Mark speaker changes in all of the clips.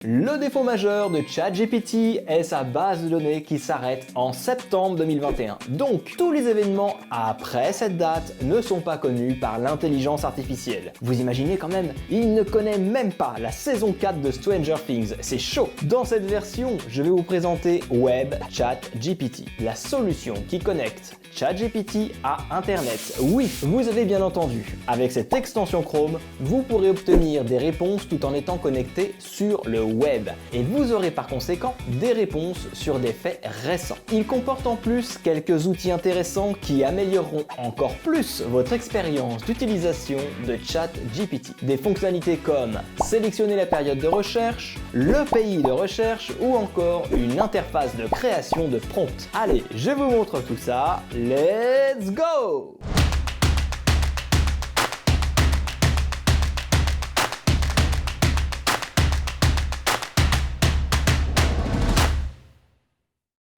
Speaker 1: Le défaut majeur de ChatGPT est sa base de données qui s'arrête en septembre 2021. Donc, tous les événements après cette date ne sont pas connus par l'intelligence artificielle. Vous imaginez quand même, il ne connaît même pas la saison 4 de Stranger Things, c'est chaud. Dans cette version, je vais vous présenter Web ChatGPT, la solution qui connecte ChatGPT à Internet. Oui, vous avez bien entendu, avec cette extension Chrome, vous pourrez obtenir des réponses tout en étant connecté sur le web. Et vous aurez par conséquent des réponses sur des faits récents. Il comporte en plus quelques outils intéressants qui amélioreront encore plus votre expérience d'utilisation de ChatGPT. Des fonctionnalités comme sélectionner la période de recherche, le pays de recherche ou encore une interface de création de prompts. Allez, je vous montre tout ça. Let's go!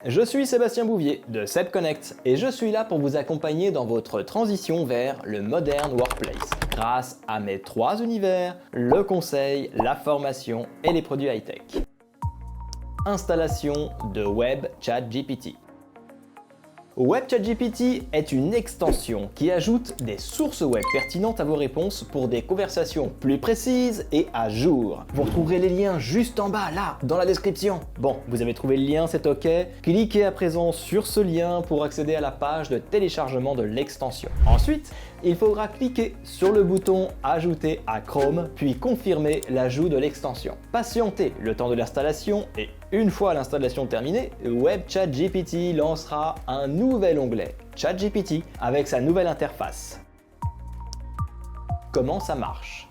Speaker 1: Je suis Sébastien Bouvier de SebConnect et je suis là pour vous accompagner dans votre transition vers le modern workplace grâce à mes 3 univers, le conseil, la formation et les produits high-tech. Installation de Web ChatGPT. Web ChatGPT est une extension qui ajoute des sources web pertinentes à vos réponses pour des conversations plus précises et à jour. Vous retrouverez les liens juste en bas, là, dans la description. Bon, vous avez trouvé le lien, c'est ok. Cliquez à présent sur ce lien pour accéder à la page de téléchargement de l'extension. Ensuite, il faudra cliquer sur le bouton Ajouter à Chrome, puis confirmer l'ajout de l'extension. Patientez le temps de l'installation et une fois l'installation terminée, Web ChatGPT lancera un nouvel onglet ChatGPT avec sa nouvelle interface. Comment ça marche?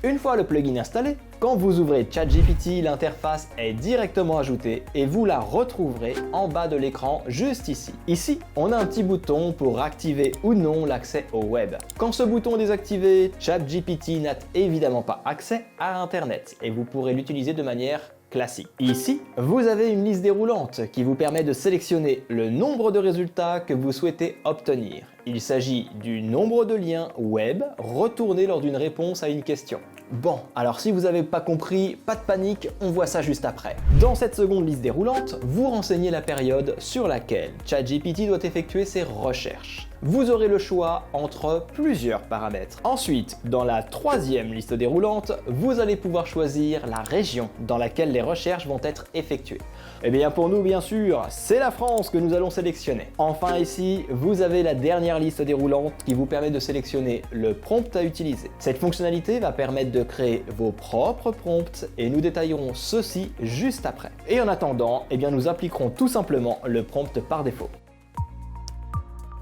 Speaker 1: Une fois le plugin installé, quand vous ouvrez ChatGPT, l'interface est directement ajoutée et vous la retrouverez en bas de l'écran juste ici. Ici, on a un petit bouton pour activer ou non l'accès au web. Quand ce bouton est désactivé, ChatGPT n'a évidemment pas accès à Internet et vous pourrez l'utiliser de manière classique. Ici, vous avez une liste déroulante qui vous permet de sélectionner le nombre de résultats que vous souhaitez obtenir. Il s'agit du nombre de liens web retournés lors d'une réponse à une question. Bon, alors si vous n'avez pas compris, pas de panique, on voit ça juste après. Dans cette seconde liste déroulante, vous renseignez la période sur laquelle ChatGPT doit effectuer ses recherches. Vous aurez le choix entre plusieurs paramètres. Ensuite, dans la troisième liste déroulante, vous allez pouvoir choisir la région dans laquelle les recherches vont être effectuées. Eh bien pour nous, bien sûr, c'est la France que nous allons sélectionner. Enfin ici, vous avez la dernière liste déroulante qui vous permet de sélectionner le prompt à utiliser. Cette fonctionnalité va permettre de créer vos propres prompts et nous détaillerons ceci juste après. Et en attendant, eh bien nous appliquerons tout simplement le prompt par défaut.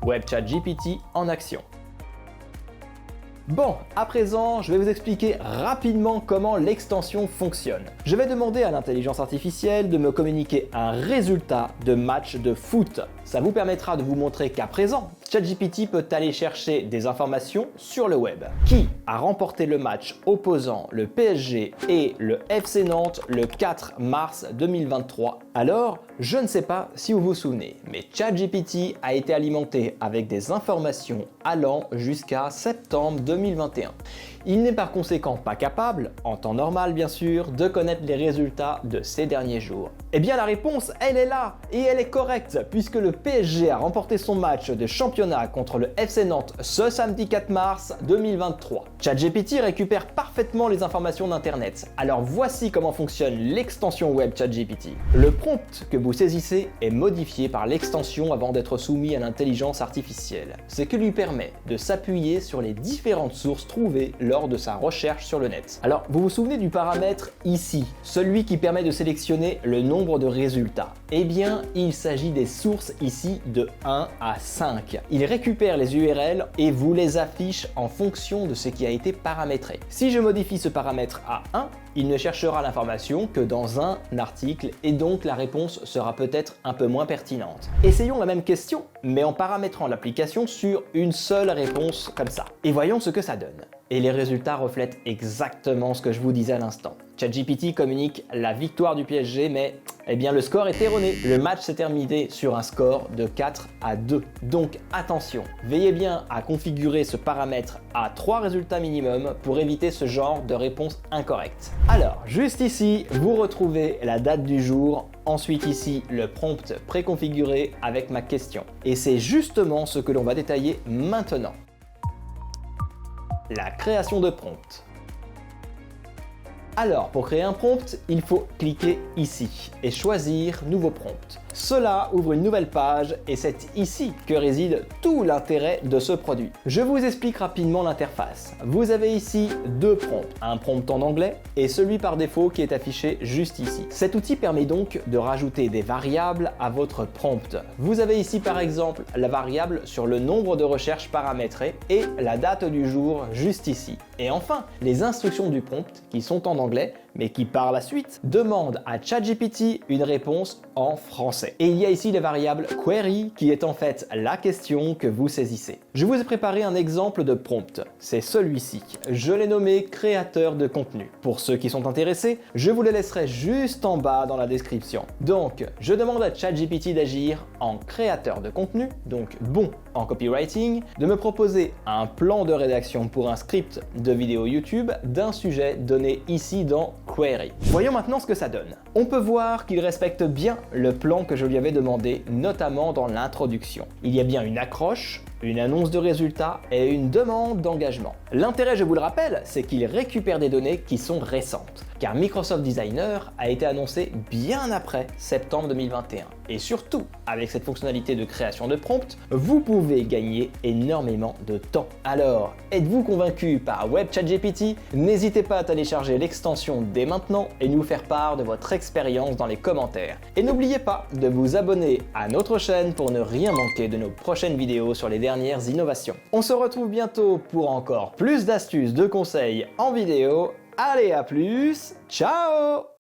Speaker 1: Web ChatGPT en action. Bon, à présent, je vais vous expliquer rapidement comment l'extension fonctionne. Je vais demander à l'intelligence artificielle de me communiquer un résultat de match de foot. Ça vous permettra de vous montrer qu'à présent, ChatGPT peut aller chercher des informations sur le web. Qui a remporté le match opposant le PSG et le FC Nantes le 4 mars 2023? Alors, je ne sais pas si vous vous souvenez, mais ChatGPT a été alimenté avec des informations allant jusqu'à septembre 2021. Il n'est par conséquent pas capable, en temps normal bien sûr, de connaître les résultats de ces derniers jours. Eh bien la réponse, elle est là, et elle est correcte, puisque le PSG a remporté son match de championnat contre le FC Nantes ce samedi 4 mars 2023. ChatGPT récupère parfaitement les informations d'Internet. Alors voici comment fonctionne l'extension web ChatGPT. Le prompt que vous saisissez est modifié par l'extension avant d'être soumis à l'intelligence artificielle, ce qui lui permet de s'appuyer sur les différentes sources trouvées lors de sa recherche sur le net. Alors, vous vous souvenez du paramètre ici, celui qui permet de sélectionner le nombre de résultats? Eh bien, il s'agit des sources ici de 1 à 5. Il récupère les URL et vous les affiche en fonction de ce qui a été paramétré. Si je modifie ce paramètre à 1, il ne cherchera l'information que dans un article et donc la réponse sera peut-être un peu moins pertinente. Essayons la même question, mais en paramétrant l'application sur une seule réponse comme ça. Et voyons ce que ça donne. Et les résultats reflètent exactement ce que je vous disais à l'instant. ChatGPT communique la victoire du PSG, mais eh bien, le score est erroné. Le match s'est terminé sur un score de 4-2. Donc attention, veillez bien à configurer ce paramètre à 3 résultats minimum pour éviter ce genre de réponse incorrecte. Alors, juste ici, vous retrouvez la date du jour. Ensuite ici, le prompt préconfiguré avec ma question. Et c'est justement ce que l'on va détailler maintenant. La création de prompt. Alors, pour créer un prompt, il faut cliquer ici et choisir Nouveau prompt. Cela ouvre une nouvelle page et c'est ici que réside tout l'intérêt de ce produit. Je vous explique rapidement l'interface. Vous avez ici 2 prompts, un prompt en anglais et celui par défaut qui est affiché juste ici. Cet outil permet donc de rajouter des variables à votre prompt. Vous avez ici par exemple la variable sur le nombre de recherches paramétrées et la date du jour juste ici. Et enfin, les instructions du prompt qui sont en anglais mais qui par la suite demandent à ChatGPT une réponse en français. Et il y a ici les variables query qui est en fait la question que vous saisissez. Je vous ai préparé un exemple de prompt, c'est celui-ci. Je l'ai nommé créateur de contenu. Pour ceux qui sont intéressés, je vous le laisserai juste en bas dans la description. Donc, je demande à ChatGPT d'agir en créateur de contenu, donc bon en copywriting, de me proposer un plan de rédaction pour un script de vidéo YouTube d'un sujet donné ici dans Query. Voyons maintenant ce que ça donne. On peut voir qu'il respecte bien le plan que je lui avais demandé, notamment dans l'introduction. Il y a bien une accroche, une annonce de résultats et une demande d'engagement. L'intérêt, je vous le rappelle, c'est qu'il récupère des données qui sont récentes, car Microsoft Designer a été annoncé bien après septembre 2021. Et surtout, avec cette fonctionnalité de création de prompt, vous pouvez gagner énormément de temps. Alors, êtes-vous convaincu par Web ChatGPT? N'hésitez pas à télécharger l'extension dès maintenant et nous faire part de votre expérience dans les commentaires. Et n'oubliez pas de vous abonner à notre chaîne pour ne rien manquer de nos prochaines vidéos sur les dernières innovations. On se retrouve bientôt pour encore plus d'astuces, de conseils en vidéo. Allez, à plus, ciao!